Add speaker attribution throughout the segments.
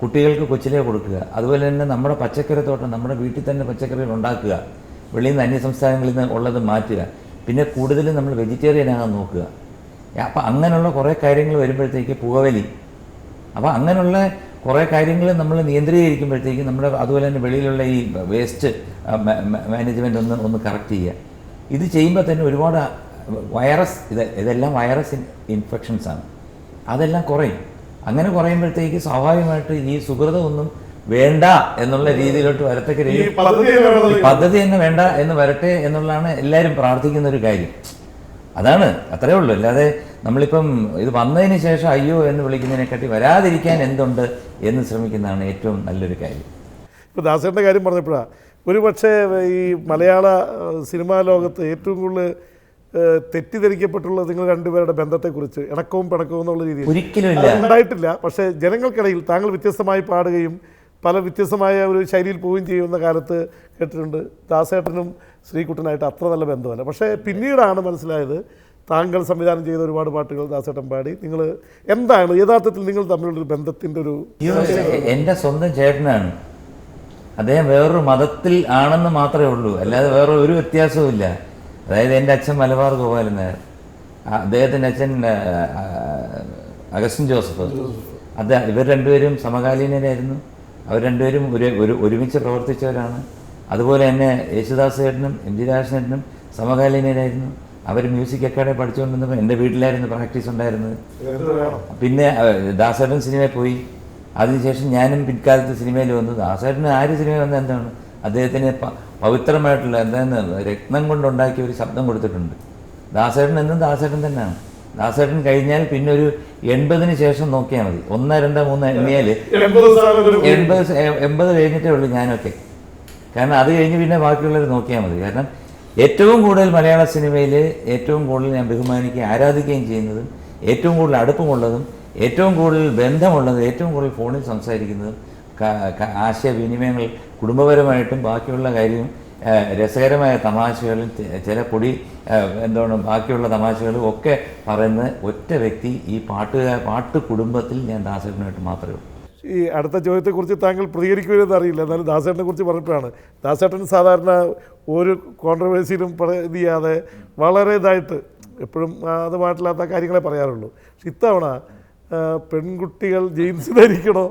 Speaker 1: കുട്ടികൾക്ക് കൊച്ചിലേ കൊടുക്കുക. അതുപോലെ തന്നെ നമ്മുടെ പച്ചക്കറിത്തോട്ടം നമ്മുടെ വീട്ടിൽ തന്നെ പച്ചക്കറികൾ ഉണ്ടാക്കുക, വെളിയിൽ നിന്ന് അന്യസംസ്ഥാനങ്ങളിൽ നിന്ന് ഉള്ളത് മാറ്റുക, പിന്നെ കൂടുതലും നമ്മൾ വെജിറ്റേറിയൻ ആകാൻ നോക്കുക. അപ്പം അങ്ങനെയുള്ള കുറേ കാര്യങ്ങൾ വരുമ്പോഴത്തേക്ക് പുകവലി, അപ്പോൾ അങ്ങനെയുള്ള കുറേ കാര്യങ്ങൾ നമ്മൾ നിയന്ത്രീകരിക്കുമ്പോഴത്തേക്ക് നമ്മുടെ അതുപോലെ തന്നെ വെളിയിലുള്ള ഈ വേസ്റ്റ് മാനേജ്മെൻറ്റ് ഒന്ന് കറക്റ്റ് ചെയ്യുക. ഇത് ചെയ്യുമ്പോൾ തന്നെ ഒരുപാട് വൈറസ് ഇതെല്ലാം വൈറസ് ഇൻഫെക്ഷൻസാണ്, അതെല്ലാം കുറയും. അങ്ങനെ കുറയുമ്പോഴത്തേക്ക് സ്വാഭാവികമായിട്ട് ഈ സുഹൃതമൊന്നും വേണ്ട എന്നുള്ള രീതിയിലോട്ട് വരത്തക്ക രീതി പദ്ധതി തന്നെ വേണ്ട എന്ന് വരട്ടെ എന്നുള്ളതാണ് എല്ലാവരും പ്രാർത്ഥിക്കുന്ന ഒരു കാര്യം. അതാണ്, അത്രേ ഉള്ളൂ. അല്ലാതെ നമ്മളിപ്പം ഇത് വന്നതിന് ശേഷം അയ്യോ എന്ന് വിളിക്കുന്നതിനെക്കാട്ടി വരാതിരിക്കാൻ എന്തുണ്ട് എന്ന് ശ്രമിക്കുന്നതാണ് ഏറ്റവും നല്ലൊരു കാര്യം.
Speaker 2: ഇപ്പോൾ ദാസേട്ടൻ്റെ കാര്യം പറഞ്ഞപ്പോഴാണ് ഒരു പക്ഷേ ഈ മലയാള സിനിമാ ലോകത്ത് ഏറ്റവും കൂടുതൽ തെറ്റിദ്ധരിക്കപ്പെട്ടുള്ളത് നിങ്ങൾ രണ്ടുപേരുടെ ബന്ധത്തെക്കുറിച്ച്, ഇണക്കവും പിണക്കവും എന്നുള്ള രീതിയിൽ
Speaker 1: ഒരിക്കലും
Speaker 2: ഉണ്ടായിട്ടില്ല. പക്ഷേ ജനങ്ങൾക്കിടയിൽ താങ്കൾ വ്യത്യസ്തമായി പാടുകയും പല വ്യത്യസ്തമായ ഒരു ശൈലിയിൽ പോവുകയും ചെയ്യുന്ന കാലത്ത് കേട്ടിട്ടുണ്ട് ദാസേട്ടനും ശ്രീകുട്ടനായിട്ട് അത്ര നല്ല ബന്ധമല്ല. പക്ഷേ പിന്നീടാണ് മനസ്സിലായത് താങ്കൾ സംവിധാനം ചെയ്ത ഒരുപാട് പാട്ടുകൾ ദാസേട്ടൻ പാടി. നിങ്ങൾ എന്താണ് യഥാർത്ഥത്തിൽ നിങ്ങൾ തമ്മിലുള്ളൊരു ബന്ധത്തിൻ്റെ ഒരു?
Speaker 1: എൻ്റെ സ്വന്തം ചേട്ടനാണ്, അദ്ദേഹം വേറൊരു മതത്തിൽ ആണെന്ന് മാത്രമേ ഉള്ളൂ, അല്ലാതെ വേറെ ഒരു വ്യത്യാസവും ഇല്ല. അതായത് എൻ്റെ അച്ഛൻ മലബാർ ഗോപാലൻ നായർ, അദ്ദേഹത്തിൻ്റെ അച്ഛൻ അഗസ്റ്റിൻ ജോസഫ്, ഇവർ രണ്ടുപേരും സമകാലീനരായിരുന്നു. അവർ രണ്ടുപേരും ഒരുമിച്ച് പ്രവർത്തിച്ചവരാണ്. അതുപോലെ തന്നെ യേശുദാസ് ചേട്ടനും എം ജി രാജേഷനും സമകാലീനരായിരുന്നു. അവർ മ്യൂസിക് അക്കാഡമി പഠിച്ചുകൊണ്ടിരുന്നപ്പോൾ എൻ്റെ വീട്ടിലായിരുന്നു പ്രാക്ടീസ് ഉണ്ടായിരുന്നത്. പിന്നെ ദാസേട്ടൻ സിനിമയിൽ പോയി, അതിനുശേഷം ഞാനും പിൽക്കാലത്ത് സിനിമയിൽ വന്നു. ദാസേട്ടന് ആര് സിനിമയിൽ വന്നത് എന്താണ്, അദ്ദേഹത്തിന് പവിത്രമായിട്ടുള്ള എന്താണ് രത്നം കൊണ്ടുണ്ടാക്കിയ ഒരു ശബ്ദം കൊടുത്തിട്ടുണ്ട്. ദാസേട്ടൻ എന്നും ദാസേട്ടൻ തന്നെയാണ്. ദാസേട്ടൻ കഴിഞ്ഞാൽ പിന്നെ ഒരു 80-ന് ശേഷം നോക്കിയാൽ മതി. 1, 2, 3 എണ്ണിയാൽ 80 കഴിഞ്ഞിട്ടേ ഉള്ളൂ ഞാനൊക്കെ. കാരണം അത് കഴിഞ്ഞ് പിന്നെ ബാക്കിയുള്ളവർ നോക്കിയാൽ മതി. കാരണം ഏറ്റവും കൂടുതൽ മലയാള സിനിമയിൽ ഏറ്റവും കൂടുതൽ ഞാൻ ബഹുമാനിക്കുകയും ആരാധിക്കുകയും ചെയ്യുന്നതും ഏറ്റവും കൂടുതൽ അടുപ്പമുള്ളതും ഏറ്റവും കൂടുതൽ ബന്ധമുള്ളതും ഏറ്റവും കൂടുതൽ ഫോണിൽ സംസാരിക്കുന്നതും ആശയവിനിമയങ്ങൾ കുടുംബപരമായിട്ടും ബാക്കിയുള്ള കാര്യവും രസകരമായ തമാശകളും ചില ബാക്കിയുള്ള തമാശകളും ഒക്കെ പറയുന്ന ഒറ്റ വ്യക്തി ഈ പാട്ട് കുടുംബത്തിൽ ഞാൻ ദാസേട്ടനായിട്ട് മാത്രമേ ഉള്ളൂ.
Speaker 2: ഈ അടുത്ത ചോദ്യത്തെക്കുറിച്ച് താങ്കൾ പ്രതികരിക്കുമെന്ന് അറിയില്ല, എന്നാലും ദാസേട്ടനെ കുറിച്ച് പറഞ്ഞപ്പോഴാണ്. ദാസേട്ടൻ സാധാരണ ഒരു കോൺട്രവേഴ്സിയിലും ഇത് ചെയ്യാതെ വളരെ ഇതായിട്ട് എപ്പോഴും അത് പാട്ടില്ലാത്ത കാര്യങ്ങളെ പറയാറുള്ളൂ. പക്ഷെ ഇത്തവണ പെൺകുട്ടികൾ ജീൻസ് ധരിക്കണോ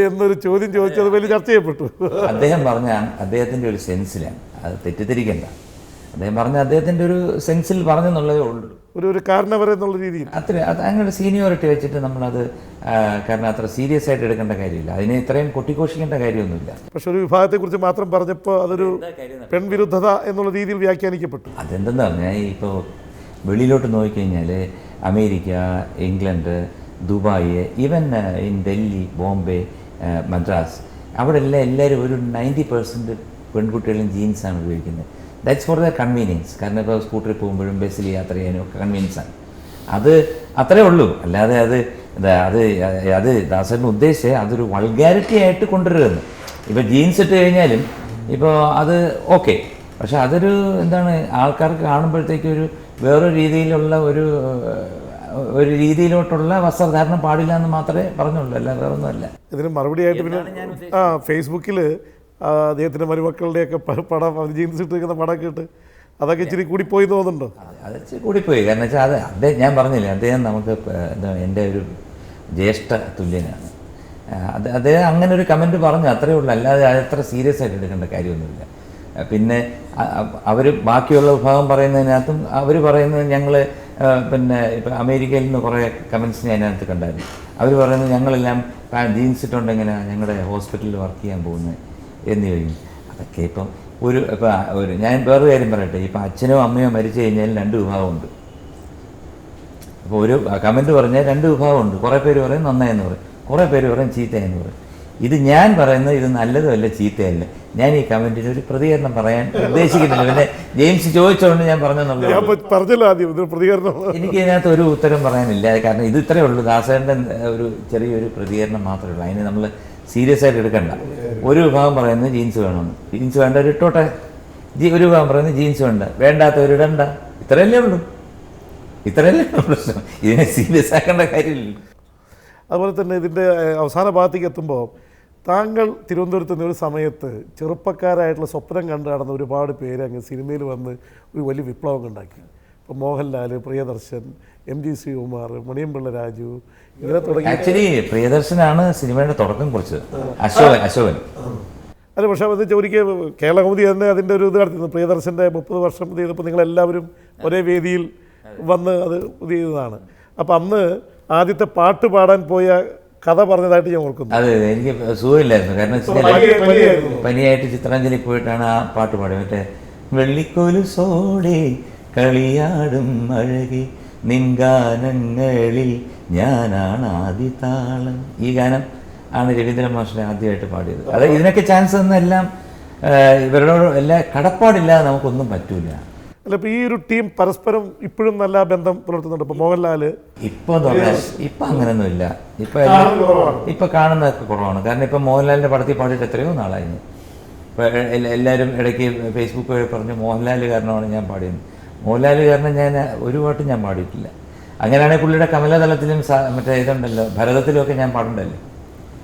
Speaker 2: എന്നൊരു ചോദ്യം ചോദിച്ചത് വലിയ ചർച്ച ചെയ്യപ്പെട്ടു.
Speaker 1: അദ്ദേഹം പറഞ്ഞ അദ്ദേഹത്തിൻ്റെ ഒരു സെൻസിലാണ്, അത് തെറ്റിദ്ധരിക്കണ്ട. അദ്ദേഹം പറഞ്ഞ അദ്ദേഹത്തിൻ്റെ ഒരു സെൻസിൽ പറഞ്ഞെന്നുള്ളതേ ഉള്ളൂ,
Speaker 2: ഒരു കാരണവരെ എന്നുള്ള രീതിയിൽ.
Speaker 1: അങ്ങനെ സീനിയോറിറ്റി വെച്ചിട്ട് നമ്മളത് കാരണം അത്ര സീരിയസ് ആയിട്ട് എടുക്കേണ്ട കാര്യമില്ല, അതിനെ ഇത്രയും കൊട്ടിഘോഷിക്കേണ്ട കാര്യമൊന്നുമില്ല.
Speaker 2: പക്ഷെ ഒരു വിഭാഗത്തെക്കുറിച്ച് മാത്രം പറഞ്ഞപ്പോൾ അതൊരു പെൺവിരുദ്ധത എന്നുള്ള രീതിയിൽ വ്യാഖ്യാനിക്കപ്പെട്ടു.
Speaker 1: അതെന്തെന്ന് പറഞ്ഞാൽ ഇപ്പോൾ വെളിയിലോട്ട് നോക്കിക്കഴിഞ്ഞാൽ America, England, Dubai, even in Delhi, Bombay, Madras, അവിടെ എല്ലാവരും ഒരു 90% പെൺകുട്ടികളും ജീൻസാണ് ഉപയോഗിക്കുന്നത്. That's for the convenience. കാരണം ഇപ്പോൾ സ്കൂട്ടറിൽ പോകുമ്പോഴും ബസ്സിൽ യാത്ര ചെയ്യാനും ഒക്കെ കൺവീനിയൻസാണ്. അത് അത്രേ ഉള്ളൂ. അല്ലാതെ അത് ദാസേട്ടൻ ഉദ്ദേശിച്ച് അതൊരു വൾഗാരിറ്റി ആയിട്ട് കൊണ്ടുവരുന്നത്. ഇപ്പോൾ ജീൻസ് ഇട്ട് കഴിഞ്ഞാലും ഇപ്പോൾ അത് ഓക്കെ, പക്ഷെ അതൊരു എന്താണ് ആൾക്കാർക്ക് കാണുമ്പോഴത്തേക്ക് വേറൊരു രീതിയിലുള്ള ഒരു രീതിയിലോട്ടുള്ള വസ്ത്രധാരണം പാടില്ല എന്ന് മാത്രമേ പറഞ്ഞുള്ളൂ, അല്ല വേറൊന്നുമല്ല.
Speaker 2: ഇതിന് മറുപടിയായിട്ട് പിന്നെ ഫേസ്ബുക്കിൽ അദ്ദേഹത്തിൻ്റെ മരുമക്കളുടെയൊക്കെ പടം ജീൻസ് ഇട്ടിരിക്കുന്ന പടമൊക്കെ ഇട്ട് അതൊക്കെ ഇച്ചിരി കൂടിപ്പോയി തോന്നുന്നുണ്ടോ?
Speaker 1: അത് ഇച്ചിരി കൂടിപ്പോയി. കാരണം വെച്ചാൽ അദ്ദേഹം ഞാൻ പറഞ്ഞില്ലേ, അദ്ദേഹം നമുക്ക് എൻ്റെ ഒരു ജ്യേഷ്ഠ തുല്യനാണ്. അദ്ദേഹം അങ്ങനെ ഒരു കമൻറ്റ് പറഞ്ഞു, അത്രയേ ഉള്ളൂ. അല്ലാതെ അത്ര സീരിയസ് ആയിട്ട് എടുക്കേണ്ട കാര്യമൊന്നുമില്ല. പിന്നെ അവർ ബാക്കിയുള്ള വിഭാഗം പറയുന്നതിനകത്തും അവർ പറയുന്നത് ഞങ്ങൾ പിന്നെ ഇപ്പം അമേരിക്കയിൽ നിന്ന് കുറേ കമൻസ് ഞാൻ അതിനകത്ത് കണ്ടായിരുന്നു. അവർ പറയുന്നത് ഞങ്ങളെല്ലാം ജീൻസ് ഇട്ടുണ്ടെങ്ങനെ ഞങ്ങളുടെ ഹോസ്പിറ്റലിൽ വർക്ക് ചെയ്യാൻ പോകുന്നത് എന്ന് ചോദിക്കും. അതൊക്കെ ഇപ്പം ഞാൻ വേറൊരു കാര്യം പറയട്ടെ, ഇപ്പം അച്ഛനോ അമ്മയോ മരിച്ചു കഴിഞ്ഞാൽ 2 വിഭാഗമുണ്ട്. അപ്പോൾ ഒരു കമൻറ്റ് പറഞ്ഞാൽ 2 വിഭാഗമുണ്ട്. കുറേ പേര് പറയും നന്നായെന്ന് പറയും, കുറേ പേര് പറയും ചീത്തയെന്ന് പറയും. ഇത് ഞാൻ പറയുന്നത് ഇത് നല്ലതുമല്ല ചീത്തയല്ല. ഞാൻ ഈ കമൻറ്റിന് ഒരു പ്രതികരണം പറയാൻ ഉദ്ദേശിക്കുന്നില്ല. പിന്നെ ജെയിംസ് ചോദിച്ചതുകൊണ്ട് ഞാൻ
Speaker 2: പറഞ്ഞല്ലോ ആദ്യം പ്രതികരണം.
Speaker 1: എനിക്ക് ഇതിനകത്ത് ഒരു ഉത്തരം പറയാനില്ല. കാരണം ഇത് ഇത്രയേ ഉള്ളൂ, ദാസേട്ടൻ്റെ ഒരു ചെറിയൊരു പ്രതികരണം മാത്രമേ ഉള്ളൂ. അതിന് നമ്മൾ സീരിയസ് ആയിട്ട് എടുക്കണ്ട. ഒരു വിഭാഗം പറയുന്നത് ജീൻസ് വേണമെന്ന്, ജീൻസ് വേണ്ടവർ ഇട്ടോട്ടെ. ഒരു വിഭാഗം പറയുന്നത് ജീൻസ് വേണ്ടാത്തവരിടണ്ട. ഇത്രയല്ലേ ഉള്ളൂ പ്രശ്നം. ഇതിനെ സീരിയസ് ആക്കേണ്ട കാര്യമില്ല.
Speaker 2: അതുപോലെ തന്നെ ഇതിൻ്റെ അവസാന ഭാഗത്തേക്ക് എത്തുമ്പോൾ താങ്കൾ തിരുവനന്തപുരത്ത് നിന്ന് ഒരു സമയത്ത് ചെറുപ്പക്കാരായിട്ടുള്ള സ്വപ്നം കണ്ടു നടന്ന ഒരുപാട് പേര് അങ്ങ് സിനിമയിൽ വന്ന് ഒരു വലിയ വിപ്ലവം ഉണ്ടാക്കി. ഇപ്പോൾ മോഹൻലാൽ, പ്രിയദർശൻ, MG ശ്രീകുമാർ, മണിയമ്പിള്ള രാജു, ഇങ്ങനെ തുടങ്ങി.
Speaker 1: ആക്ച്വലി പ്രിയദർശനാണ് സിനിമയുടെ തുടക്കം കുറിച്ചത്. അശോകൻ
Speaker 2: അല്ല, പക്ഷേ അത് ഒരിക്കൽ കേരളകൗമുദി തന്നെ അതിൻ്റെ ഒരു ഇത് നടത്തിയിരുന്നു. പ്രിയദർശൻ്റെ 30 വർഷം ഇത് ചെയ്തപ്പോൾ നിങ്ങളെല്ലാവരും ഒരേ വേദിയിൽ വന്ന് അത് ഇത് ചെയ്തതാണ്. അപ്പം അന്ന് ആദ്യത്തെ പാട്ട് പാടാൻ പോയ കഥ പറഞ്ഞതായിട്ട് ഞാൻ ഓർക്കുന്നു.
Speaker 1: അതെ, എനിക്ക് സുഖമില്ലായിരുന്നു. കാരണം പനിയായിട്ട് ചിത്രാഞ്ജലി പോയിട്ടാണ് ആ പാട്ട് പാടിയത്. മറ്റേ വെള്ളിക്കൊലുസോടെ കളിയാടും അഴകി നിൻഗാനങ്ങളിൽ ഞാനാണ് ആദിതാളം. ഈ ഗാനം ആണ് രവീന്ദ്രൻ മാഷിനെ ആദ്യമായിട്ട് പാടിയത്. അത് ഇതിനൊക്കെ ചാൻസ് എന്നെല്ലാം ഇവരോട് എല്ലാ കടപ്പാടില്ലാതെ നമുക്കൊന്നും പറ്റൂല.
Speaker 2: അല്ല, ഇപ്പോൾ ഈ ഒരു ടീം പരസ്പരം ഇപ്പോഴും നല്ല ബന്ധം പുലർത്തുന്നുണ്ട്. ഇപ്പോൾ മോഹൻലാൽ
Speaker 1: ഇപ്പം അങ്ങനെയൊന്നുമില്ല. ഇപ്പം കാണുന്നതൊക്കെ കുറവാണ്. കാരണം ഇപ്പം മോഹൻലാലിൻ്റെ പടത്തിൽ പാടിയിട്ട് എത്രയോ നാളായിരുന്നു. ഇപ്പോൾ എല്ലാവരും ഇടയ്ക്ക് ഫേസ്ബുക്ക് വഴി പറഞ്ഞു മോഹൻലാൽ കാരണമാണ് ഞാൻ പാടിയത്. മോഹൻലാൽ കാരണം ഞാൻ ഒരു പാട്ടും ഞാൻ പാടിയിട്ടില്ല. അങ്ങനെയാണെങ്കിൽ പുള്ളിയുടെ കമലതലത്തിലും മറ്റേ ഇതുണ്ടല്ലോ, ഭരതത്തിലുമൊക്കെ ഞാൻ പാടുണ്ടല്ലോ.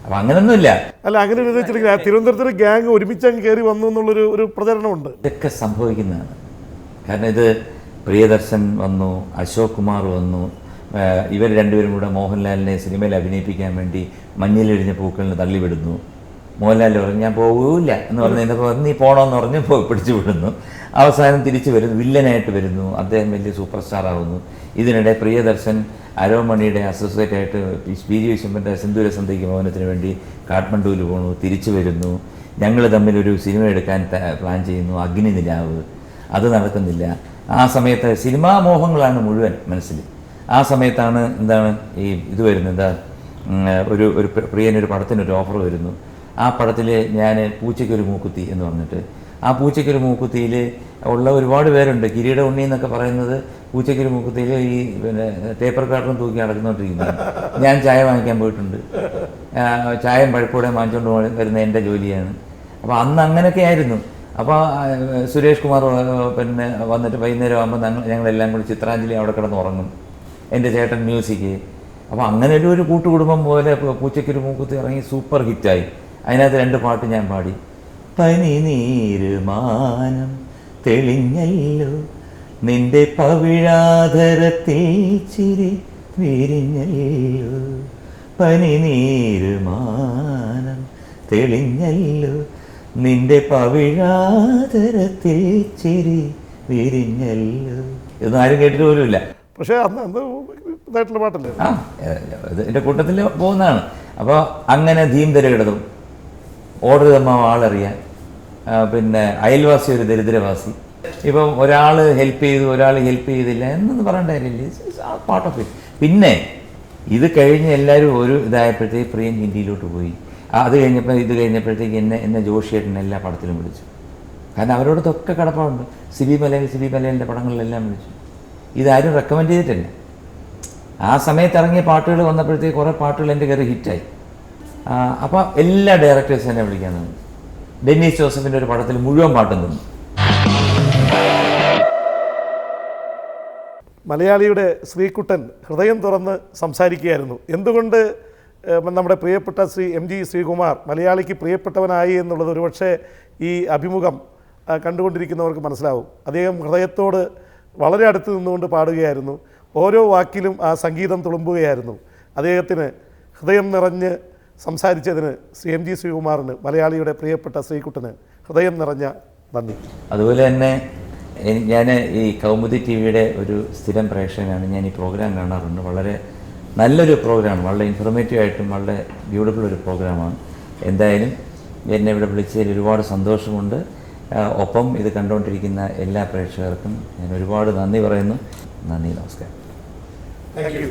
Speaker 1: അപ്പം അങ്ങനെയൊന്നുമില്ല.
Speaker 2: അല്ല, അങ്ങനെ വെച്ചിട്ടുണ്ടെങ്കിൽ തിരുവനന്തപുരത്തൊരു ഗ്യാങ് ഒരുമിച്ചങ്ങ് കയറി വന്നു എന്നുള്ളൊരു പ്രചരണമുണ്ട്.
Speaker 1: ഇതൊക്കെ സംഭവിക്കുന്നതാണ്. കാരണം ഇത് പ്രിയദർശൻ വന്നു, അശോക് കുമാർ വന്നു, ഇവർ രണ്ടുപേരും കൂടെ മോഹൻലാലിനെ സിനിമയിൽ അഭിനയിപ്പിക്കാൻ വേണ്ടി മഞ്ഞിലെഴിഞ്ഞ പൂക്കളിന് തള്ളിവിടുന്നു. മോഹൻലാൽ പറഞ്ഞു ഞാൻ പോകില്ല എന്ന് പറഞ്ഞപ്പോൾ നീ പോകണമെന്ന് പറഞ്ഞ് പിടിച്ചു വിടുന്നു. അവസാനം തിരിച്ചു വരുന്നു, വില്ലനായിട്ട് വരുന്നു, അദ്ദേഹം വലിയ സൂപ്പർ സ്റ്റാർ ആവുന്നു. ഇതിനിടെ പ്രിയദർശൻ അരോമണിയുടെ അസോസിയേറ്റായിട്ട് PG വിശ്വംഭരൻ്റെ സിന്ദൂര സന്ധ്യയ്ക്ക് ഭവനത്തിന് വേണ്ടി കാഠ്മണ്ഡുവിൽ പോകുന്നു, തിരിച്ചു വരുന്നു. ഞങ്ങൾ തമ്മിലൊരു സിനിമ എടുക്കാൻ പ്ലാൻ ചെയ്യുന്നു, അഗ്നി നിലാവ്. അത് നടക്കുന്നില്ല. ആ സമയത്ത് സിനിമാ മോഹങ്ങളാണ് മുഴുവൻ മനസ്സിൽ. ആ സമയത്താണ് എന്താണ് ഈ ഇത് വരുന്നത്, എന്താ ഒരു പ്രിയനൊരു പടത്തിനൊരു ഓഫർ വരുന്നു. ആ പടത്തിൽ ഞാൻ പൂച്ചയ്ക്കൊരു മൂക്കുത്തി എന്ന് പറഞ്ഞിട്ട്, ആ പൂച്ചയ്ക്കൊരു മൂക്കുത്തിയിൽ ഉള്ള ഒരുപാട് പേരുണ്ട്. കിരീട ഉണ്ണി എന്നൊക്കെ പറയുന്നത് പൂച്ചയ്ക്കൊരു മൂക്കുത്തിയിൽ ഈ പേപ്പർ കാർട്ടൺ തൂക്കി നടക്കുന്നുകൊണ്ടിരിക്കുന്നത്. ഞാൻ ചായ വാങ്ങിക്കാൻ പോയിട്ടുണ്ട്. ചായയും പഴപ്പോടെ വാങ്ങിച്ചുകൊണ്ട് വരുന്ന എൻ്റെ ജോലിയാണ്. അപ്പോൾ അന്ന് അങ്ങനെയൊക്കെ ആയിരുന്നു. അപ്പോൾ സുരേഷ് കുമാർ വന്നിട്ട് വൈകുന്നേരം ആകുമ്പോൾ ഞങ്ങളെല്ലാം കൂടി ചിത്രാഞ്ജലി അവിടെ കിടന്ന് ഉറങ്ങും. എൻ്റെ ചേട്ടൻ മ്യൂസിക്. അപ്പോൾ അങ്ങനെ ഒരു കൂട്ടുകുടുംബം പോലെ പൂച്ചയ്ക്കൊരു മൂക്കുത്തി ഇറങ്ങി സൂപ്പർ ഹിറ്റായി. അതിനകത്ത് 2 പാട്ട് ഞാൻ പാടി. പനിനീര് മാനം തെളിഞ്ഞല്ലോ, നിന്റെ പവിഴാധരത്തിൽ ചിരി വിരിഞ്ഞല്ലോ. പനിനീര് മാനം തെളിഞ്ഞല്ലോ, നിന്റെ പവിഴാധരത്തിൽ ചിരി വിരിഞ്ഞല്ലോ. ഇതൊന്നും ആരും കേട്ടിട്ട് പോലുമില്ല.
Speaker 2: പക്ഷേ അന്ന് ഇതായിട്ടുള്ള പാട്ടല്ലേ.
Speaker 1: ഇതിൻ്റെ കൂട്ടത്തിൽ പോകുന്നതാണ്. അപ്പോൾ അങ്ങനെ ധീംതര കിടതും ഓർഡർ തമ്മ ആളറിയാൻ, പിന്നെ അയൽവാസി ഒരു ദരിദ്രവാസി. ഇപ്പം ഒരാൾ ഹെൽപ്പ് ചെയ്തു, ഒരാൾ ഹെൽപ്പ് ചെയ്തില്ല എന്നൊന്നും പറയേണ്ട കാര്യമില്ല. Part of it. പിന്നെ ഇത് കഴിഞ്ഞ് എല്ലാവരും ഒരു ഇതായപ്പോഴത്തേക്ക് പ്രിയൻ ഹിന്ദിയിലോട്ട് പോയി. അത് കഴിഞ്ഞപ്പോഴത്തേക്ക് എന്നെ ജോഷിയേട്ടൻ എല്ലാ പടത്തിലും വിളിച്ചു. കാരണം അവരോടൊക്കെ കടപ്പാടുണ്ട്. സിബി മലയിലിൻ്റെ പടങ്ങളിലെല്ലാം വിളിച്ചു. ഇതാരും റെക്കമെൻഡ് ചെയ്തിട്ടില്ല. ആ സമയത്ത് ഇറങ്ങിയ പാട്ടുകൾ വന്നപ്പോഴത്തേക്ക് കുറേ പാട്ടുകൾ എൻ്റെ കയറി ഹിറ്റായി. അപ്പോൾ എല്ലാ ഡയറക്ടേഴ്സും എന്നെ വിളിക്കാൻ തന്നു. ഡെന്നീസ് ജോസഫിൻ്റെ ഒരു പടത്തിൽ മുഴുവൻ പാട്ടും തന്നു.
Speaker 2: മലയാളിയുടെ ശ്രീകുട്ടൻ ഹൃദയം തുറന്ന് സംസാരിക്കുകയായിരുന്നു. എന്തുകൊണ്ട് നമ്മുടെ പ്രിയപ്പെട്ട MG ശ്രീകുമാർ മലയാളിക്ക് പ്രിയപ്പെട്ടവനായി എന്നുള്ളത് ഒരുപക്ഷെ ഈ അഭിമുഖം കണ്ടുകൊണ്ടിരിക്കുന്നവർക്ക് മനസ്സിലാവും. അദ്ദേഹം ഹൃദയത്തോട് വളരെ അടുത്ത് നിന്നുകൊണ്ട് പാടുകയായിരുന്നു. ഓരോ വാക്കിലും ആ സംഗീതം തുളുമ്പുകയായിരുന്നു. അദ്ദേഹത്തിന് ഹൃദയം നിറഞ്ഞ് സംസാരിച്ചതിന് MG ശ്രീകുമാറിന്, മലയാളിയുടെ പ്രിയപ്പെട്ട ശ്രീകുട്ടന് ഹൃദയം നിറഞ്ഞ നന്ദി.
Speaker 1: അതുപോലെ തന്നെ ഞാൻ ഈ കൗമുദി TVയുടെ ഒരു സ്ഥിരം പ്രേക്ഷകനാണ്. ഞാൻ ഈ പ്രോഗ്രാം കാണാറുണ്ട്. വളരെ നല്ലൊരു പ്രോഗ്രാമാണ്. വളരെ ഇൻഫോർമേറ്റീവ് ആയിട്ടും വളരെ ബ്യൂട്ടിഫുൾ ഒരു പ്രോഗ്രാമാണ്. എന്തായാലും എന്നെ ഇവിടെ വിളിച്ചതിൽ ഒരുപാട് സന്തോഷമുണ്ട്. ഒപ്പം ഇത് കണ്ടുകൊണ്ടിരിക്കുന്ന എല്ലാ പ്രേക്ഷകർക്കും ഞാൻ ഒരുപാട് നന്ദി പറയുന്നു. നന്ദി, നമസ്കാരം.
Speaker 2: Thank you.